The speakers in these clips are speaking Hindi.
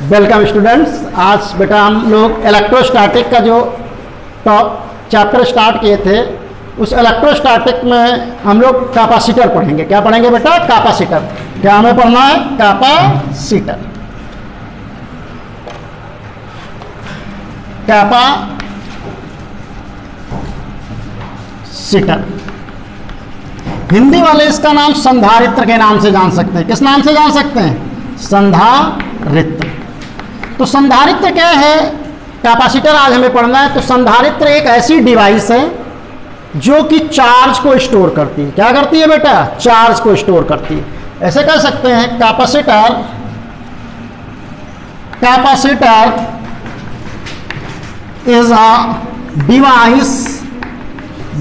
Welcome students. आज बेटा हम लोग इलेक्ट्रोस्टैटिक का जो चैप्टर स्टार्ट किए थे उस इलेक्ट्रोस्टैटिक में हम लोग कैपेसिटर पढ़ेंगे। क्या पढ़ेंगे बेटा? कैपेसिटर। क्या हमें पढ़ना है? कैपेसिटर। कैपेसिटर हिंदी वाले इसका नाम संधारित्र के नाम से जान सकते हैं। किस नाम से जान सकते हैं? संधारित्र। तो संधारित्र क्या है? कैपेसिटर आज हमें पढ़ना है। तो संधारित्र एक ऐसी डिवाइस है जो कि चार्ज को स्टोर करती है। क्या करती है बेटा? चार्ज को स्टोर करती है। ऐसे कह सकते हैं capacitor is a device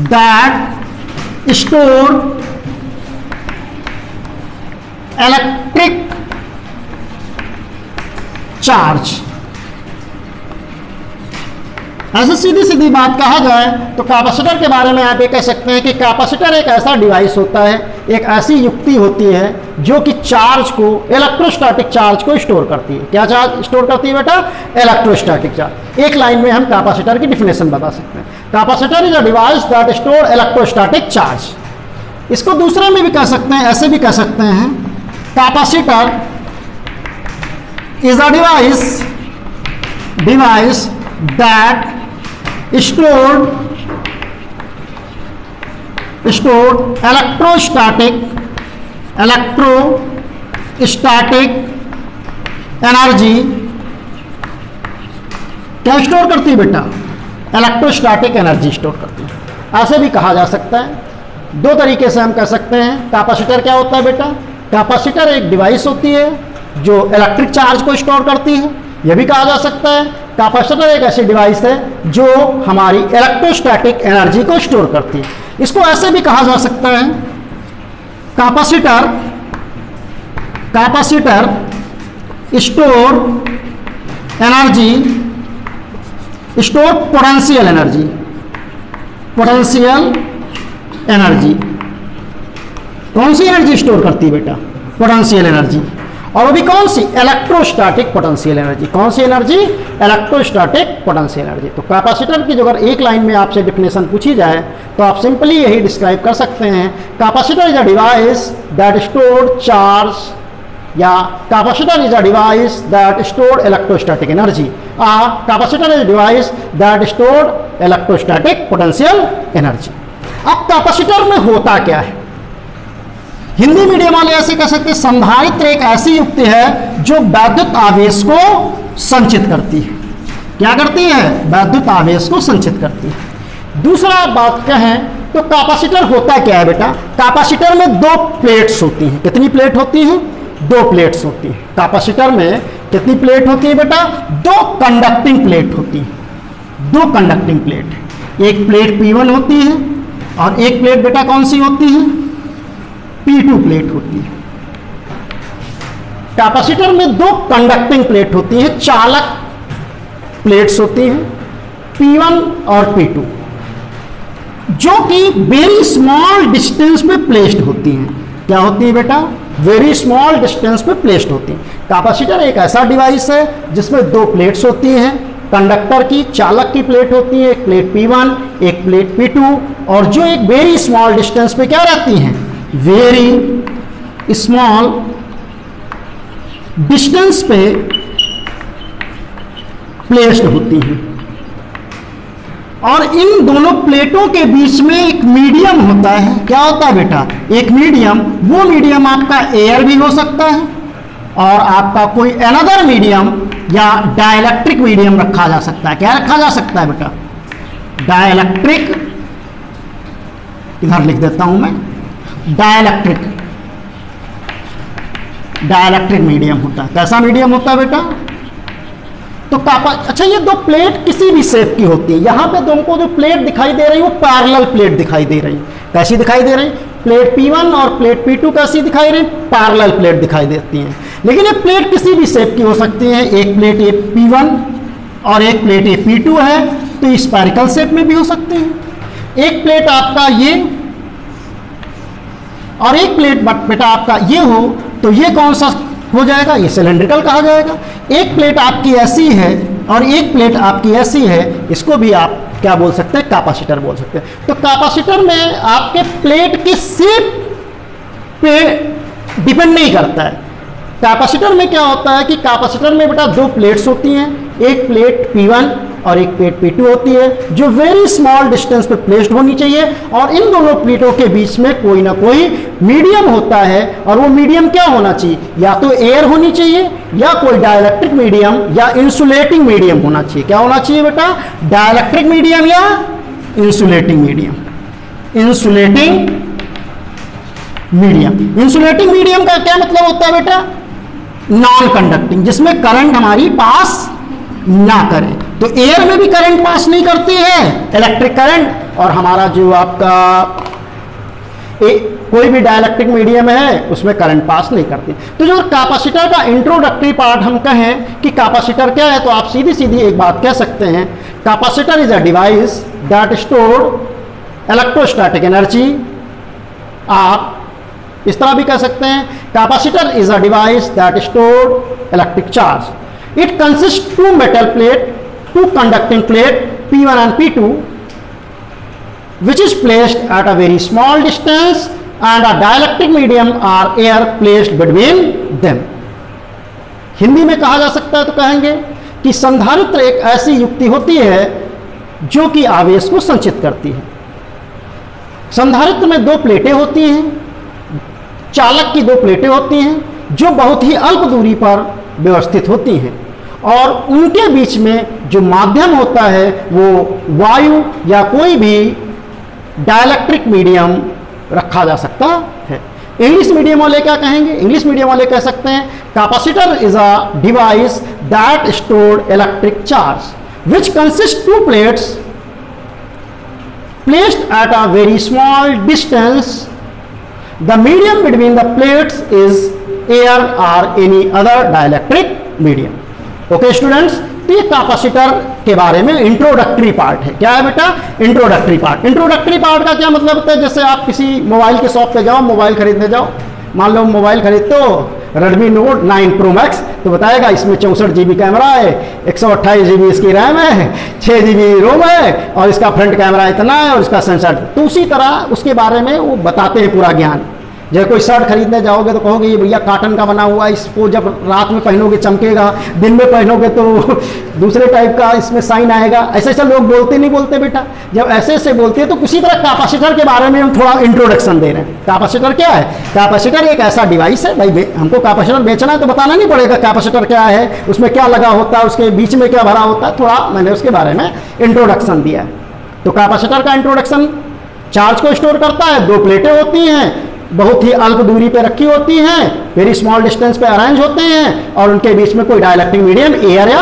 that store electric charge. ऐसे सीधी सीधी बात कहा जाए तो कैपेसिटर के बारे में आप ये कह सकते हैं कि कैपेसिटर एक ऐसा डिवाइस होता है, एक ऐसी युक्ति होती है जो कि चार्ज को, इलेक्ट्रोस्टैटिक चार्ज को स्टोर करती है। क्या चार्ज स्टोर करती है बेटा? Electrostatic charge. एक लाइन में हम कैपेसिटर की डिफिनेशन बता सकते हैं। Capacitor is a device that store electrostatic charge. इसको दूसरे में भी कह सकते हैं, ऐसे भी कह सकते हैं capacitor is a device that stored electrostatic energy। क्या स्टोर करती है बेटा? इलेक्ट्रोस्टैटिक एनर्जी स्टोर करती है। ऐसे भी कहा जा सकता है। दो तरीके से हम कह सकते हैं कैपेसिटर क्या होता है बेटा? कैपेसिटर एक डिवाइस होती है जो इलेक्ट्रिक चार्ज को स्टोर करती है। यह भी कहा जा सकता है कैपेसिटर एक ऐसी डिवाइस है जो हमारी इलेक्ट्रोस्टैटिक एनर्जी को स्टोर करती है। इसको ऐसे भी कहा जा सकता है capacitor store energy, store potential energy. कौन सी एनर्जी स्टोर करती है बेटा? Potential energy. और वो भी कौन सी? Electrostatic potential energy. कौन सी एनर्जी? Electrostatic potential energy. तो कैपेसिटर की जो अगर एक लाइन में आपसे डिफिनेशन पूछी जाए तो आप सिंपली यही डिस्क्राइब कर सकते हैं capacitor is a device that store charge, या capacitor is a device that store electrostatic energy. Capacitor is a device that store electrostatic potential energy. अब कैपेसिटर में होता क्या है? हिंदी मीडियम वाले ऐसे कह सकते हैं संधारित्र एक ऐसी युक्ति है जो वैद्युत आवेश को संचित करती है। क्या करती है? वैद्युत आवेश को संचित करती है। दूसरा बात कहें तो कैपेसिटर होता क्या है बेटा? कैपेसिटर में दो प्लेट्स होती हैं। कितनी प्लेट होती हैं? दो प्लेट्स होती हैं। कैपेसिटर में कितनी प्लेट होती है बेटा? दो कंडक्टिंग प्लेट होती है। दो कंडक्टिंग प्लेट, एक प्लेट P1 होती है और एक प्लेट बेटा कौन सी होती है? P2 प्लेट होती है। कैपेसिटर में दो कंडक्टिंग प्लेट होती हैं, चालक प्लेट्स होती हैं P1 और P2, जो कि वेरी स्मॉल डिस्टेंस पे प्लेस्ड होती हैं। क्या होती है बेटा? वेरी स्मॉल डिस्टेंस पे प्लेस्ड होती हैं। कैपेसिटर एक ऐसा डिवाइस है जिसमें दो प्लेट्स होती हैं, कंडक्टर की, चालक की प्लेट होती है, एक प्लेट P1 एक प्लेट P2, और जो एक वेरी स्मॉल डिस्टेंस पे क्या रहती हैं? वेरी स्मॉल डिस्टेंस पे प्लेस्ड होती हैं। और इन दोनों प्लेटों के बीच में एक मीडियम होता है। क्या होता है बेटा? एक मीडियम। वो मीडियम आपका एयर भी हो सकता है और आपका कोई अनदर मीडियम या डाइलेक्ट्रिक मीडियम रखा जा सकता है। क्या रखा जा सकता है बेटा? डाइलेक्ट्रिक। इधर लिख देता हूं मैं, डाइलेक्ट्रिक मीडियम होता है। कैसा मीडियम होता है बेटा? तो अच्छा, ये दो प्लेट किसी भी शेप की होती है। यहां पे तुमको जो प्लेट दिखाई दे रही है वो पैरेलल प्लेट दिखाई दे रही है। कैसी दिखाई दे रही? प्लेट P1 और प्लेट P2 कैसी दिखाई रही? पैरेलल प्लेट दिखाई देती हैं। लेकिन ये प्लेट किसी भी शेप की हो सकती है। एक प्लेट ये P1 और एक प्लेट ये P2 है तो स्फेरिकल शेप में भी हो सकती है। एक प्लेट आपका ये और एक प्लेट बेटा आपका ये हो तो ये कौन सा हो जाएगा, ये सिलेंड्रिकल कहा जाएगा। एक प्लेट आपकी ऐसी है और एक प्लेट आपकी ऐसी है, इसको भी आप क्या बोल सकते हैं, कैपेसिटर बोल सकते हैं। तो कैपेसिटर में आपके प्लेट के शेप पे डिपेंड नहीं करता है। कैपेसिटर में क्या होता है कि कैपेसिटर में बेटा दो प्लेट्स होती हैं, एक प्लेट P1 और एक प्लेट P2 होती है, जो वेरी स्मॉल डिस्टेंस पे प्लेस्ड होनी चाहिए, और इन दोनों प्लेटों के बीच में कोई ना कोई मीडियम होता है, और वो मीडियम क्या होना चाहिए, या तो एयर होनी चाहिए, या कोई डाइलेक्ट्रिक मीडियम या इंसुलेटिंग मीडियम होना चाहिए। क्या होना चाहिए बेटा, डाइलेक्ट्रिक मीडियम या insulating medium. Insulating medium, insulating medium का क्या मतलब होता है बेटा, नॉन कंडक्टिंग, जिसमें करंट हमारी पास ना करे। तो एयर में भी करंट पास नहीं करती है इलेक्ट्रिक करंट, और हमारा जो आपका कोई भी डाइलेक्ट्रिक मीडियम है उसमें करंट पास नहीं करती। तो जो कैपेसिटर का इंट्रोडक्टरी पार्ट हम कहें कि कैपेसिटर क्या है, तो आप सीधी सीधी एक बात कह सकते हैं, capacitor is a device that store electrostatic energy. आप इस तरह भी कह सकते हैं, capacitor is a device that store electric charge. It consist two metal plate, two conducting plate P1 and P2, which is placed at a very small distance, and a dielectric medium or air placed between them. Hindi में कहा जा सकता है तो कहेंगे कि संधारित्र एक ऐसी युक्ति होती है जो कि आवेश को संचित करती है। संधारित्र में दो प्लेटें होती हैं, चालक की दो प्लेटें होती हैं जो बहुत ही अल्प दूरी पर व्यवस्थित होती हैं, और उनके बीच में जो माध्यम होता है वो वायु या कोई भी डाइलेक्ट्रिक मीडियम रखा जा सकता है। इंग्लिश मीडियम वाले क्या कहेंगे, इंग्लिश मीडियम वाले कह सकते हैं capacitor is a device that stored electric charge which consist to plates placed at a very small distance. The medium between the plates is air or any other dielectric medium. Okay students, तो ये कैपेसिटर के बारे में इंट्रोडक्टरी पार्ट है। क्या है बेटा, इंट्रोडक्टरी पार्ट। इंट्रोडक्टरी पार्ट का क्या मतलब होता है, जैसे आप किसी मोबाइल के शॉप पे जाओ, मोबाइल खरीदने जाओते हो, मान लो मोबाइल खरीदते हो Redmi Note 9 Pro Max, तो बताएगा इसमें 64 GB कैमरा है, 128 GB इसकी रैम है, 6 GB रोम है, और इसका फ्रंट कैमरा इतना है, और इसका सेंसर। तो उसी तरह उसके बारे में वो बताते हैं पूरा ज्ञान। जब कोई शर्ट खरीदने जाओगे तो कहोगे ये भैया कॉटन का बना हुआ है, इसको जब रात में पहनोगे चमकेगा, दिन में पहनोगे तो दूसरे टाइप का इसमें साइन आएगा। ऐसे ऐसे लोग बोलते नहीं बोलते बेटा, जब ऐसे ऐसे बोलते हैं तो किसी तरह कैपेसिटर के बारे में हम थोड़ा इंट्रोडक्शन दे रहे हैं। कैपेसिटर क्या है, कैपेसिटर एक ऐसा डिवाइस है, भाई हमको कैपेसिटर बेचना है तो बताना नहीं पड़ेगा कैपेसिटर क्या है, उसमें क्या लगा होता है, उसके बीच में क्या भरा होता है, थोड़ा मैंने उसके बारे में इंट्रोडक्शन दिया है। तो कैपेसिटर का इंट्रोडक्शन, चार्ज को स्टोर करता है, दो प्लेटें होती हैं, बहुत ही अल्प दूरी पे रखी होती हैं, वेरी स्मॉल डिस्टेंस पे अरेंज होते हैं, और उनके बीच में कोई डाइलेक्ट्रिक मीडियम एयर या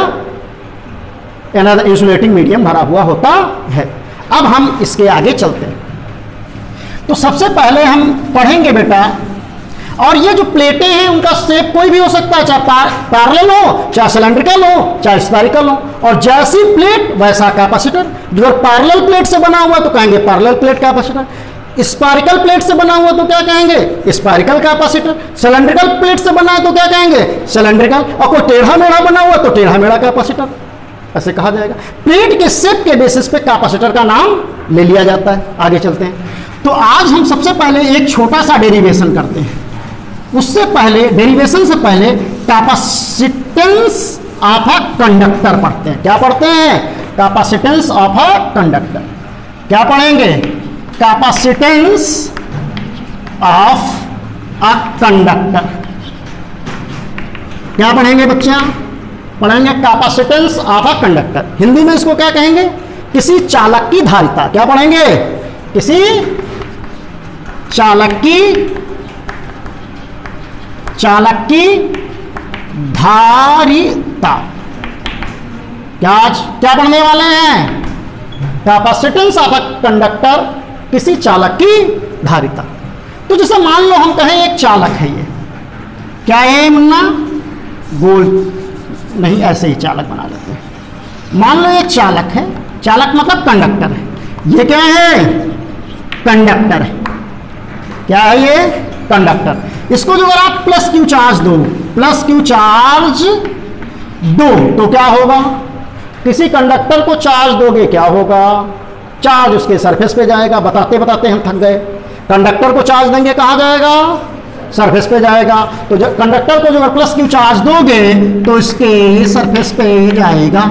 अनदर इंसुलेटिंग मीडियम भरा हुआ होता है। अब हम इसके आगे चलते हैं। तो सबसे पहले हम पढ़ेंगे बेटा, और ये जो प्लेटें हैं उनका शेप कोई भी हो सकता है, चाहे पैरेलल हो, चाहे सिलेंड्रिकल हो, चाहे स्फेरिकल हो, और जैसी प्लेट वैसा कैपेसिटर। जो पैरेलल प्लेट से बना हुआ तो कहेंगे parallel plate capacitor, spherical plate से बना हुआ तो क्या कहेंगे, स्फेरिकल कैपेसिटर, सिलेंड्रिकल प्लेट से बना है तो क्या कहेंगे, सिलेंड्रिकल, और कोई टेढ़ा मेढ़ा बना हुआ तो टेढ़ा मेढ़ा कैपेसिटर, ऐसे कहा जाएगा। प्लेट के शेप के बेसिस पे कैपेसिटर का नाम ले लिया जाता है। आगे चलते हैं। तो आज हम सबसे पहले एक छोटा सा डेरिवेशन करते हैं। उससे पहले, डेरिवेशन से पहले कैपेसिटेंस ऑफ अ कंडक्टर पढ़ते हैं। क्या पढ़ते हैं, कैपेसिटेंस ऑफ अ कंडक्टर। क्या पढ़ेंगे, कैपेसिटेंस ऑफ अ कंडक्टर। क्या पढ़ेंगे बच्चा, पढ़ेंगे capacitance of a conductor. Hindi में इसको क्या कहेंगे, किसी चालक की धारिता। क्या पढ़ेंगे, किसी चालक की धारिता। क्या पढ़ने वाले हैं, कैपेसिटेंस ऑफ अ कंडक्टर, किसी चालक की धारिता। तो जैसे मान लो हम कहें एक चालक है, ये क्या है मुन्ना, गोल नहीं, ऐसे ही चालक बना लेते हैं। मान लो ये चालक है, चालक मतलब कंडक्टर है। ये क्या है, कंडक्टर है। क्या है ये, कंडक्टर। इसको जो अगर आप प्लस क्यू चार्ज दो प्लस क्यू चार्ज दो तो क्या होगा, किसी कंडक्टर को चार्ज दोगे क्या होगा, चार्ज उसके सरफेस पे जाएगा। बताते बताते हम थक गए। कंडक्टर को चार्ज देंगे कहाँ जाएगा, सरफेस पे जाएगा। तो जब कंडक्टर को जो प्लस क्यू चार्ज दोगे तो इसके सरफेस पे जाएगा,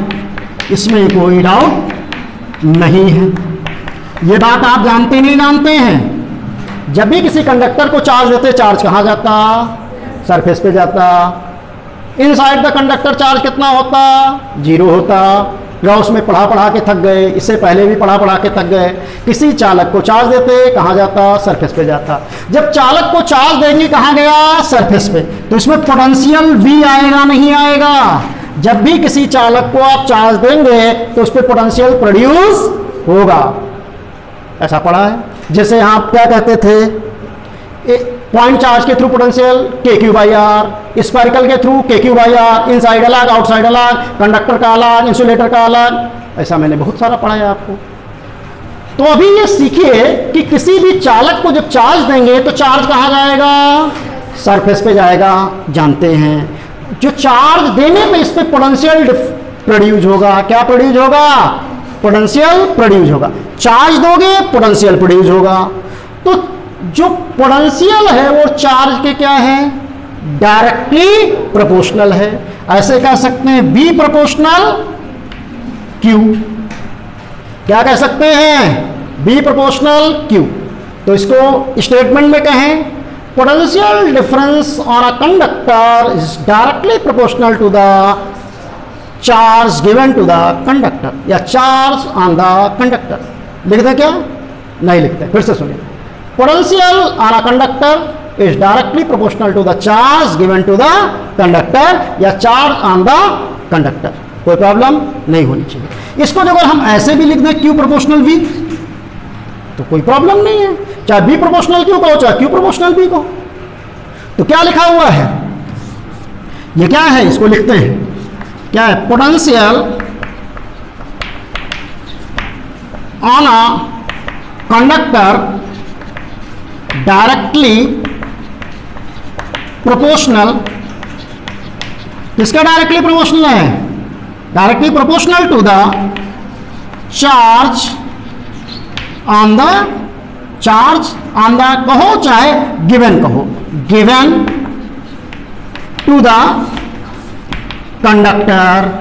इसमें कोई डाउट नहीं है। ये बात आप जानते नहीं जानते हैं। जब भी किसी कंडक्टर को चार्ज देते चार्ज कहाँ जाता, सरफेस पे जाता। इनसाइड द कंडक्टर चार्ज कितना होता, 0 होता। गॉस में पढ़ा पढ़ा के थक गए, इससे पहले भी पढ़ा पढ़ा के थक गए। किसी चालक को चार्ज देते कहाँ जाता, सरफेस पे जाता। जब चालक को चार्ज देंगे कहाँ गया, सरफेस पे, तो इसमें पोटेंशियल V आएगा नहीं आएगा। जब भी किसी चालक को आप चार्ज देंगे तो उस पर पोटेंशियल प्रोड्यूस होगा, ऐसा पढ़ा है। जैसे आप क्या कहते थे, पॉइंट चार्ज के थ्रू पोटेंशियल KQ/R, स्फेरिकल के थ्रू KQ/R, इनसाइड अलग आउटसाइड अलग, कंडक्टर का अलग इंसुलेटर का अलग। ऐसा मैंने बहुत सारा पढ़ा है आपको। तो अभी ये सीखिए कि किसी भी चालक को जब चार्ज देंगे तो चार्ज कहाँ जाएगा, सरफेस पे जाएगा। जानते हैं जो चार्ज देने पे इस पे पोटेंशियल प्रोड्यूस होगा। क्या प्रोड्यूस होगा, पोटेंशियल प्रोड्यूस होगा। चार्ज दोगे पोटेंशियल प्रोड्यूस होगा। तो जो पोटेंशियल है वो चार्ज के क्या है, डायरेक्टली प्रोपोर्शनल है। ऐसे कह सकते हैं B प्रोपोर्शनल Q। क्या कह सकते हैं, B प्रोपोर्शनल Q। तो इसको स्टेटमेंट में कहें, potential difference on a conductor is directly proportional to the charge given to the conductor, या चार्ज ऑन द कंडक्टर। लिख दें क्या, नहीं लिखते, फिर से सुनिए। Potential on a conductor is directly proportional to the charge given to the conductor, या चार्ज ऑन द कंडक्टर। कोई प्रॉब्लम नहीं होनी चाहिए। इसको अगर हम ऐसे भी लिख दें Q प्रोपोर्शनल V तो कोई प्रॉब्लम नहीं है, चाहे B प्रोपोर्शनल Q को चाहे Q प्रोपोर्शनल B को। तो क्या लिखा हुआ है, ये क्या है, इसको लिखते हैं, क्या है, potential on a conductor directly proportional. किसका डायरेक्टली प्रोपोर्शनल है, directly proportional to the charge on the, charge on the कहो चाहे गिवन कहो, गिवन टू द कंडक्टर।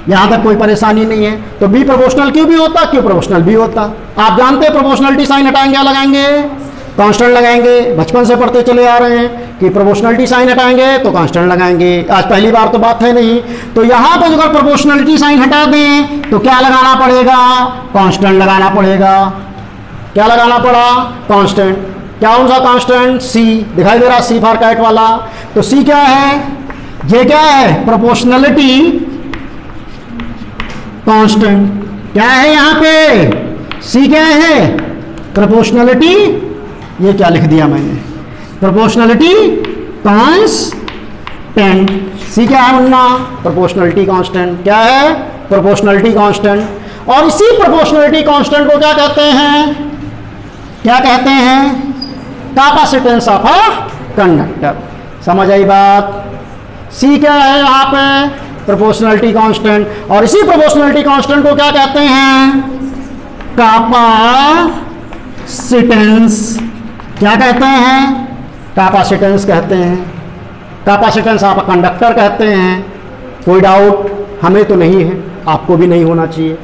यहां तक कोई परेशानी नहीं है। तो B प्रोपोर्शनल Q भी होता, Q प्रोपोर्शनल B होता। आप जानते हैं प्रोपोर्शनलिटी साइन हटाएंगे क्या लगाएंगे, कांस्टेंट लगाएंगे। बचपन से पढ़ते चले आ रहे हैं कि प्रोपोर्शनलिटी साइन हटाएंगे तो कांस्टेंट लगाएंगे। आज पहली बार तो बात है नहीं। तो यहां पर अगर प्रोपोर्शनलिटी साइन हटा दें तो क्या लगाना पड़ेगा, कांस्टेंट लगाना पड़ेगा। क्या लगाना पड़ा, कांस्टेंट। क्या कौन सा कांस्टेंट, C दिखाई दे रहा, C फॉर कैट वाला। तो C क्या है, ये क्या है, प्रोपोर्शनलिटी कांस्टेंट। क्या है यहाँ पे, C क्या है, प्रोपोर्शनलिटी, ये क्या लिख दिया मैंने, प्रोपोर्शनलिटी कांस्टेंट। C क्या है मुन्ना, प्रोपोर्शनलिटी कांस्टेंट। क्या है, प्रोपोर्शनलिटी कांस्टेंट। और इसी प्रोपोर्शनलिटी कांस्टेंट को क्या कहते हैं, क्या कहते हैं, कैपेसिटेंस ऑफ अ कंडक्टर। समझ आई बात। C क्या है यहाँ पे, प्रोपोर्शनलिटी कांस्टेंट। और इसी प्रोपोर्शनलिटी कांस्टेंट को क्या कहते हैं, कैपेसिटेंस। क्या कहते हैं, कैपेसिटेंस कहते हैं। कैपेसिटेंस आप कंडक्टर कहते हैं। कोई डाउट हमें तो नहीं है, आपको भी नहीं होना चाहिए।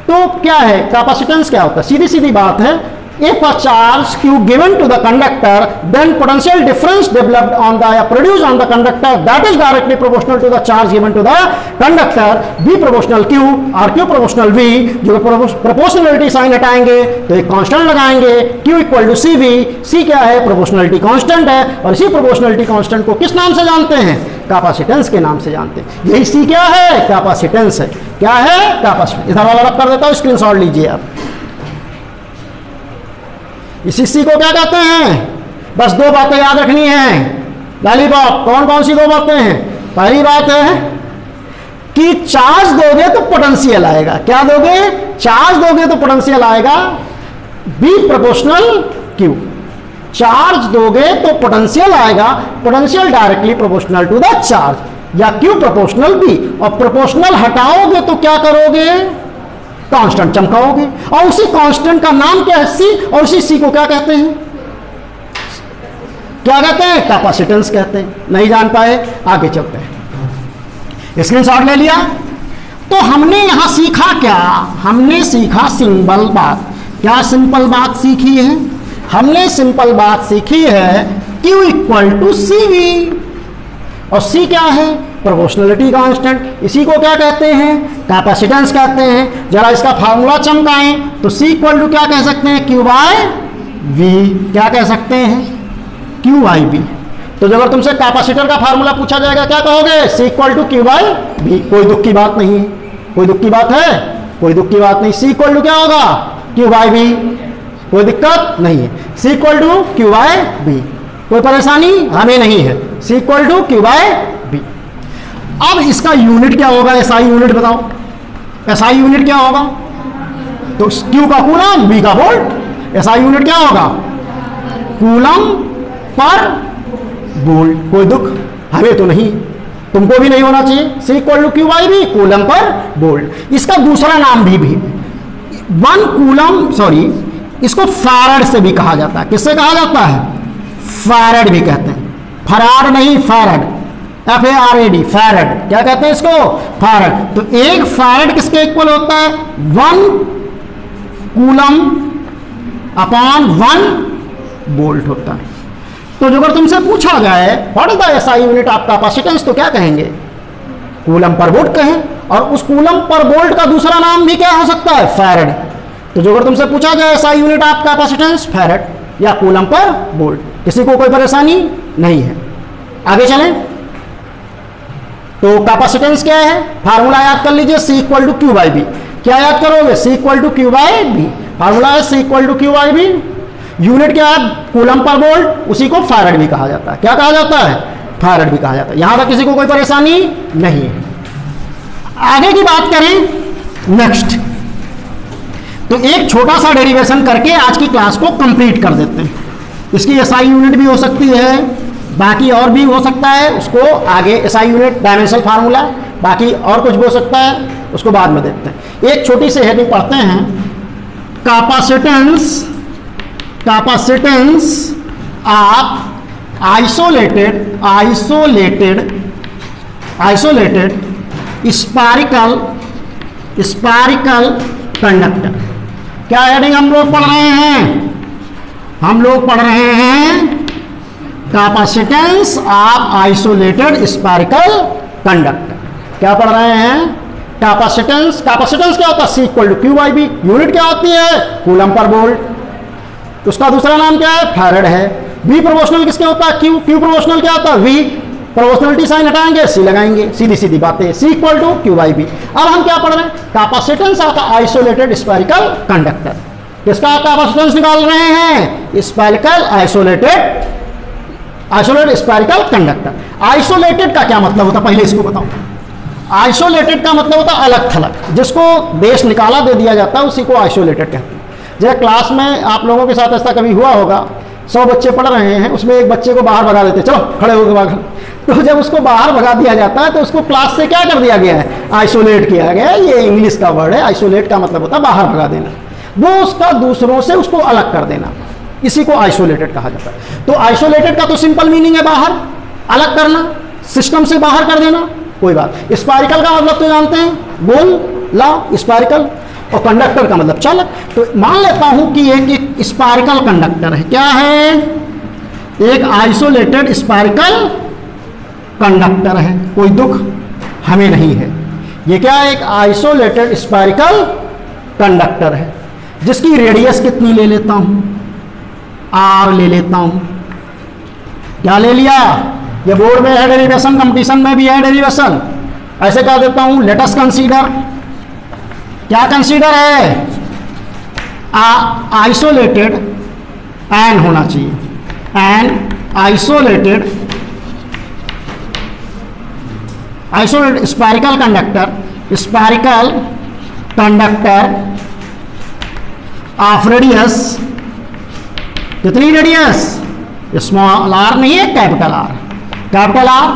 तो क्या है कैपेसिटेंस, क्या होता है, सीधी सीधी बात है, if a charge Q given to the conductor, then potential difference developed on the produced on the conductor that is directly proportional to the charge given to the conductor, V proportional Q और Q proportional V। जो प्रोपोर्शनलिटी साइन हटाएंगे तो एक कांस्टेंट लगाएंगे, Q equal to CV। C क्या है, प्रोपोर्शनलिटी कांस्टेंट है। और इसी प्रोपोर्शनलिटी कांस्टेंट को किस नाम से जानते हैं, कैपेसिटेंस के नाम से जानते हैं। यही C क्या है, कैपेसिटेंस है। क्या है, कैपेसिटेंस। इधर वाला रब कर देता हूँ, स्क्रीनशॉट लीजिए आप। इसी C को क्या कहते हैं, बस दो बातें याद रखनी है लॉलीपॉप। कौन कौन सी दो बातें हैं, पहली बात है कि चार्ज दोगे तो पोटेंशियल आएगा। क्या दोगे, चार्ज दोगे तो पोटेंशियल आएगा, B प्रोपोर्शनल Q। चार्ज दोगे तो पोटेंशियल आएगा, potential directly proportional to the charge, या Q प्रोपोर्शनल B, और प्रोपोर्शनल हटाओगे तो क्या करोगे, कांस्टेंट चमकाओगे, और उसी कांस्टेंट का नाम क्या है, C, और उसी C को क्या कहते हैं, क्या कहते हैं, कैपेसिटेंस कहते हैं। नहीं जान पाए, आगे चलते हैं। स्क्रीनशॉट ले लिया। तो हमने यहां सीखा क्या, हमने सीखा सिंपल बात। क्या सिंपल बात सीखी है, हमने सिंपल बात सीखी है Q इक्वल टू CV, और C क्या है, प्रोपोर्शनलिटी कांस्टेंट, इसी को क्या कहते हैं, कैपेसिटेंस कहते हैं। जरा इसका फार्मूला चमकाएं तो C इक्वल टू क्या कह सकते हैं, Q बाय V, क्या कह सकते हैं, Q बाई B। तो जब तुमसे कैपेसिटर का फार्मूला पूछा जाएगा क्या कहोगे, C equal to Q by B। कोई दुख की बात नहीं है, कोई दुख की बात है, कोई दुख की बात नहीं। C इक्वल टू क्या होगा, Q बाई B, कोई दिक्कत नहीं है। C equal to Q by B, कोई परेशानी हमें नहीं है। C equal to Q by B। अब इसका यूनिट क्या होगा, SI यूनिट बताओ, SI यूनिट क्या होगा, तो Q का कूलम, B का वोल्ट, SI यूनिट क्या होगा, कूलम पर वोल्ट। कोई दुख हमें तो नहीं, तुमको भी नहीं होना चाहिए। C equal to Q by B, coulomb पर वोल्ट। इसका दूसरा नाम भी वन कूलम, सॉरी, इसको फैराड से भी कहा जाता है। किससे कहा जाता है, फैराड भी कहते हैं, फराड नहीं, फैराड, FARAD, फैराड। क्या कहते हैं इसको, फैराड। तो एक फैराड किसके इक्वल होता है, 1 कूलम अपॉन 1 वोल्ट होता है। तो जो अगर तुमसे पूछा जाए what is the SI unit of capacitance, तो क्या कहेंगे, कूलम पर वोल्ट कहें, और उस कूलम पर वोल्ट का दूसरा नाम भी क्या हो सकता है, फैराड। तो जो अगर तुमसे पूछा जाए SI unit of capacitance, farad या कूलम पर वोल्ट, किसी को कोई परेशानी नहीं है। आगे चलें। तो कैपेसिटेंस क्या है, फार्मूला याद कर लीजिए, C equal to Q by B। क्या याद करोगे, C equal to Q by B, formula है C equal to Q by B। Unit क्या है, कूलम पर वोल्ट, उसी को फैराड भी कहा जाता है। क्या कहा जाता है, फैराड भी कहा जाता है। यहां तक किसी को कोई परेशानी नहीं है। आगे की बात करें, नेक्स्ट, तो एक छोटा सा डेरिवेशन करके आज की क्लास को कंप्लीट कर देते हैं। इसकी SI यूनिट भी हो सकती है, बाकी और भी हो सकता है, उसको आगे SI यूनिट डायमेंशनल फार्मूला, बाकी और कुछ भी हो सकता है, उसको बाद में देखते हैं। एक छोटी सी हेडिंग पढ़ते हैं, capacitance, capacitance of isolated spherical conductor. क्या हेडिंग हम लोग पढ़ रहे हैं, हम लोग पढ़ रहे हैं capacitance of isolated spherical conductor. क्या पढ़ रहे हैं, कैपेसिटेंस। कैपेसिटेंस क्या होता है, C equal to Q by B। Unit क्या होती है, कूलम पर वोल्ट, उसका दूसरा नाम क्या है, फैराड है। V प्रोपोर्शनल किसके होता है, Q प्रोपोर्शनल क्या होता है, V। प्रोपोर्शनलिटी साइन हटाएंगे, C लगाएंगे, सीधी सीधी बातें। C equal to Q by B। अब हम क्या पढ़ रहे हैं, capacitance of isolated spherical conductor. किसका कैपेसिटेंस निकाल रहे हैं, spherical isolated spherical conductor. Isolated का क्या मतलब होता है, पहले इसको बताओ। आइसोलेटेड का मतलब होता है अलग थलग, जिसको देश निकाला दे दिया जाता है, उसी को आइसोलेटेड कहते हैं। जैसे क्लास में आप लोगों के साथ ऐसा कभी हुआ होगा, 100 बच्चे पढ़ रहे हैं, उसमें एक बच्चे को बाहर भगा देते, चलो खड़े होकर भाग। तो जब उसको बाहर भगा दिया जाता है तो उसको क्लास से क्या कर दिया गया है, आइसोलेट किया गया है। ये इंग्लिश का वर्ड है, आइसोलेट का मतलब होता है बाहर भगा देना, वो उसका दूसरों से उसको अलग कर देना, इसी को आइसोलेटेड कहा जाता है। तो आइसोलेटेड का तो सिंपल मीनिंग है बाहर, अलग करना, सिस्टम से बाहर कर देना, कोई बात। स्फेरिकल का मतलब तो जानते हैं, गोल ला स्फेरिकल, और कंडक्टर का मतलब चालक। तो मान लेता हूं कि एक स्फेरिकल कंडक्टर है। क्या है, एक आइसोलेटेड स्फेरिकल कंडक्टर है, कोई दुख हमें नहीं है। ये क्या है, एक आइसोलेटेड स्फेरिकल कंडक्टर है, जिसकी रेडियस कितनी ले लेता हूं, R ले लेता हूं। क्या ले लिया, ये बोर्ड में है डेरिवेशन, कंपटीशन में भी है डेरिवेशन। ऐसे कह देता हूं, लेट अस कंसीडर, क्या कंसीडर है, आइसोलेटेड, एन होना चाहिए, an isolated spherical conductor of radius, कितनी रेडियस, स्मॉल आर नहीं है, capital R. Capital R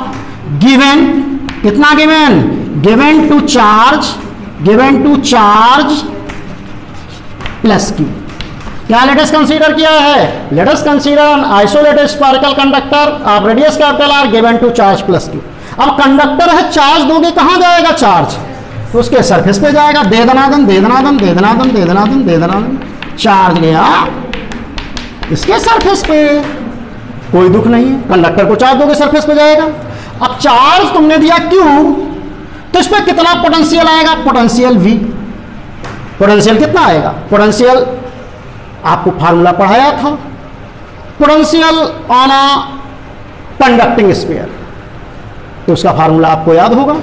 given, कितना given? Given to charge, given to charge plus Q. क्या लेटेस्ट कंसीडर किया है? Let us consider isolated spherical conductor of radius capital R given to charge plus Q. अब कंडक्टर है, चार्ज दोगे कहां जाएगा चार्ज? तो उसके सरफेस पे जाएगा। दे दनादन दे दनादन दे दनादन दे दनादन दे दनादन, चार्ज गया इसके सरफेस पे, कोई दुख नहीं है। कंडक्टर को चार्ज दोगे सरफेस पे जाएगा। अब चार्ज तुमने दिया क्यू, तो इस पर कितना पोटेंशियल आएगा? Potential V। पोटेंशियल कितना आएगा? पोटेंशियल आपको फार्मूला पढ़ाया था, potential on a conducting sphere, तो उसका फार्मूला आपको याद होगा।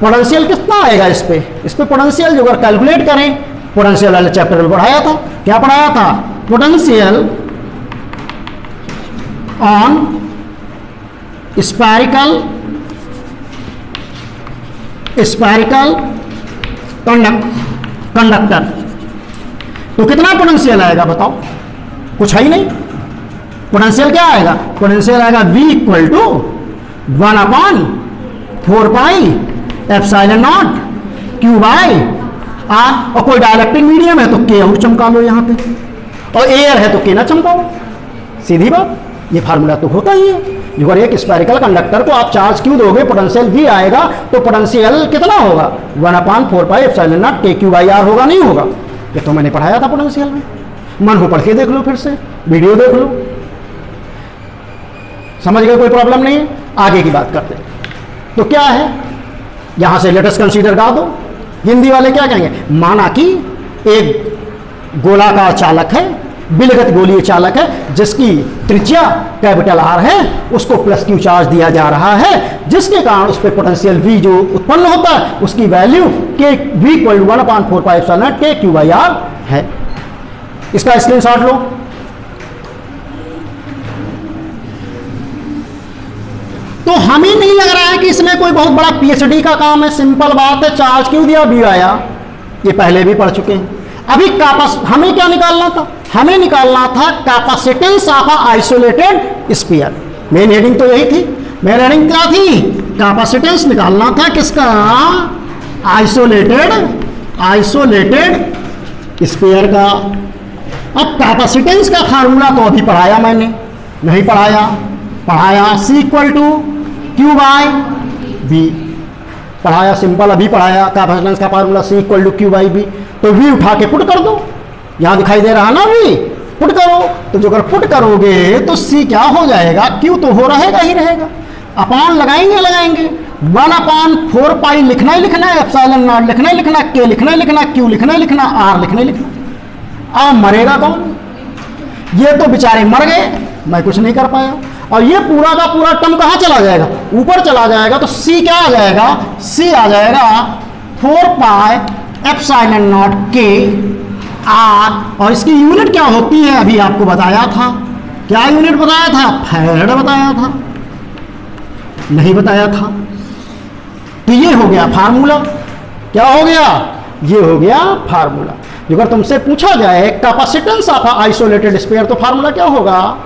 पोटेंशियल कितना आएगा इस पे? इस पे पोटेंशियल जो अगर कैलकुलेट करें, पोटेंशियल वाले चैप्टर में पढ़ाया था। क्या पढ़ाया था? पोटेंशियल ऑन स्फेरिकल कंडक्टर, तो कितना पोटेंशियल आएगा बताओ? कुछ है ही नहीं। पोटेंशियल क्या आएगा? पोटेंशियल आएगा V equal to 1/4 epsilon naught Q by R। और कोई डाइलेक्ट्रिक मीडियम है तो K और चमका लो यहाँ पे, और एयर है तो K ना चमकाओ, सीधी बात। ये फार्मूला तो होता ही है। अगर एक स्फेरिकल कंडक्टर को आप चार्ज क्यू दोगे, पोटेंशियल V आएगा, तो पोटेंशियल कितना होगा? 1/4 epsilon naught KQ by R होगा, नहीं होगा? ये तो मैंने पढ़ाया था पोटेंशियल में, मन हो पढ़ के देख लो, फिर से वीडियो देख लो, समझ गए? कोई प्रॉब्लम नहीं है। आगे की बात करते हैं। तो क्या है, यहां से लेटेस्ट कंसीडर गा दो। हिंदी वाले क्या कहेंगे? माना कि एक गोलाकार चालक है, बिलगत गोलीय चालक है, जिसकी त्रिज्या कैपिटल R है, उसको प्लस क्यू चार्ज दिया जा रहा है, जिसके कारण उस पर पोटेंशियल V जो उत्पन्न होता है उसकी value K V equal to 1/4 epsilon naught KQ by R है। इसका स्क्रीनशॉट लो। तो हमें नहीं लग रहा है कि इसमें कोई बहुत बड़ा PhD का काम है, सिंपल बात है। चार्ज क्यों दिया, V आया, ये पहले भी पढ़ चुके हैं। अभी हमें क्या निकालना था? हमें निकालना था capacitance of isolated sphere. Main heading तो यही थी। मेन हेडिंग क्या थी? कैपेसिटेंस निकालना था किसका? आइसोलेटेड स्फीयर का। अब कैपेसिटेंस का फार्मूला तो अभी पढ़ाया मैंने, नहीं पढ़ाया? पढ़ाया C equal to Q by B पढ़ाया, सिंपल अभी पढ़ाया। कैपेसिटेंस का formula C equal to Q by B। तो V उठा के पुट कर दो, यहां दिखाई दे रहा ना V, पुट करो। तो जो अगर पुट करोगे तो C क्या हो जाएगा? Q तो हो रहेगा ही रहेगा, अपॉन लगाएंगे 1/4 पाई लिखना ही लिखना है, एप्सिलॉन नॉट लिखना ही लिखना, K लिखना ही लिखना, Q लिखना ही लिखना, R लिखना ही लिखना। अब मरेगा कौन? ये तो बेचारे मर गए, मैं कुछ नहीं कर पाया। और ये पूरा का पूरा टर्म कहां चला जाएगा? ऊपर चला जाएगा। तो C क्या आ जाएगा? C आ जाएगा 4 pi epsilon not K R। और इसकी यूनिट क्या होती है अभी आपको बताया था। क्या यूनिट बताया था? फैराड बताया था, नहीं बताया था? तो ये हो गया फार्मूला। क्या हो गया? ये हो गया फार्मूला। अगर तुमसे पूछा जाए कैपेसिटेंस ऑफ आइसोलेटेड स्फीयर, तो फार्मूला क्या होगा?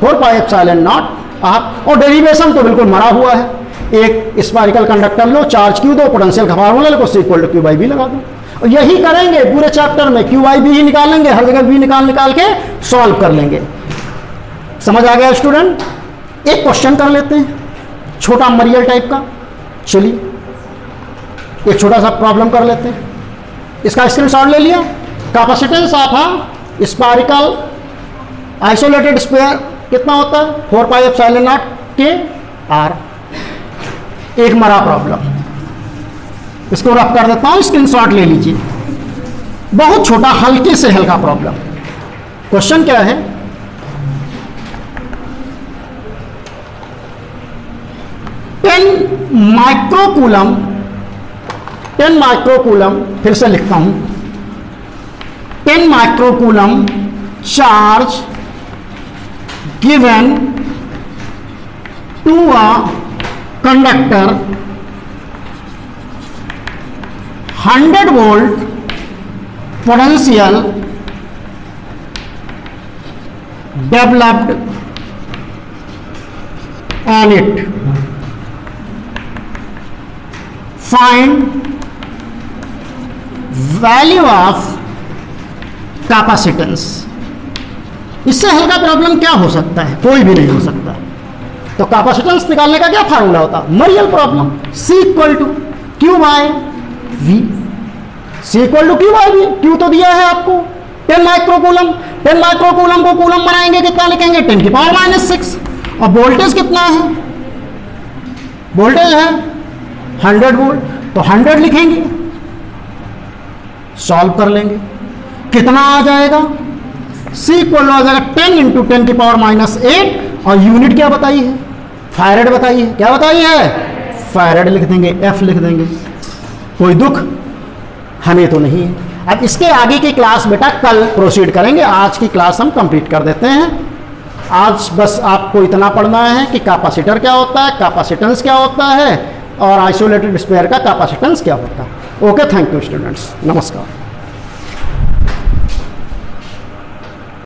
4 पाई एप्सिलॉन नॉट R। और डेरिवेशन तो बिल्कुल मरा हुआ है। एक स्फेरिकल कंडक्टर लो, चार्ज क्यू दो, पोटेंशियल का फार्मूला लो, C equal to Q by B लगा दो। और यही करेंगे पूरे चैप्टर में, Q बाई B ही निकालेंगे, हर जगह V निकाल के सॉल्व कर लेंगे। समझ आ गया स्टूडेंट? एक क्वेश्चन कर लेते हैं, छोटा मरियल टाइप का। चलिए एक छोटा सा प्रॉब्लम कर लेते हैं। इसका स्क्रीनशॉट ले लिया। Capacitance of spherical isolated sphere कितना होता है? 4 pi epsilon not K R। एक मरा प्रॉब्लम, इसको रफ कर देता हूं, स्क्रीनशॉट ले लीजिए। बहुत छोटा, हल्के से हल्का प्रॉब्लम। क्वेश्चन क्या है? टेन माइक्रोकूलम, फिर से लिखता हूं, 10 microcoulomb charge given to a conductor 100 volt potential developed on it. Find value of capacitance. इससे हल्का प्रॉब्लम क्या हो सकता है? कोई भी नहीं हो सकता। तो कैपेसिटेंस निकालने का क्या फार्मूला होता? मरियल problem, C equal to Q by V. C equal to Q by V, Q तो दिया है आपको 10 माइक्रोकूलम। 10 माइक्रोकूलम को कूलम बनाएंगे कितना लिखेंगे? 10 की पावर माइनस 6। और वोल्टेज कितना है? वोल्टेज है 100 वोल्ट, तो 100 लिखेंगे, सॉल्व कर लेंगे, कितना आ जाएगा? C इक्वल हो जाएगा 10 इंटू 10 की पावर माइनस 8। और यूनिट क्या बताई है? फैरेड बताई है। क्या बताई है? फैरेड लिख देंगे, F लिख देंगे। कोई दुख हमें तो नहीं है। अब इसके आगे की क्लास बेटा कल प्रोसीड करेंगे, आज की क्लास हम कंप्लीट कर देते हैं। आज बस आपको इतना पढ़ना है कि कैपेसिटर क्या होता है, कैपेसिटेंस क्या होता है, और आइसोलेटेड स्पेयर का कैपेसिटेंस क्या होता है। ओके, थैंक यू स्टूडेंट्स, नमस्कार।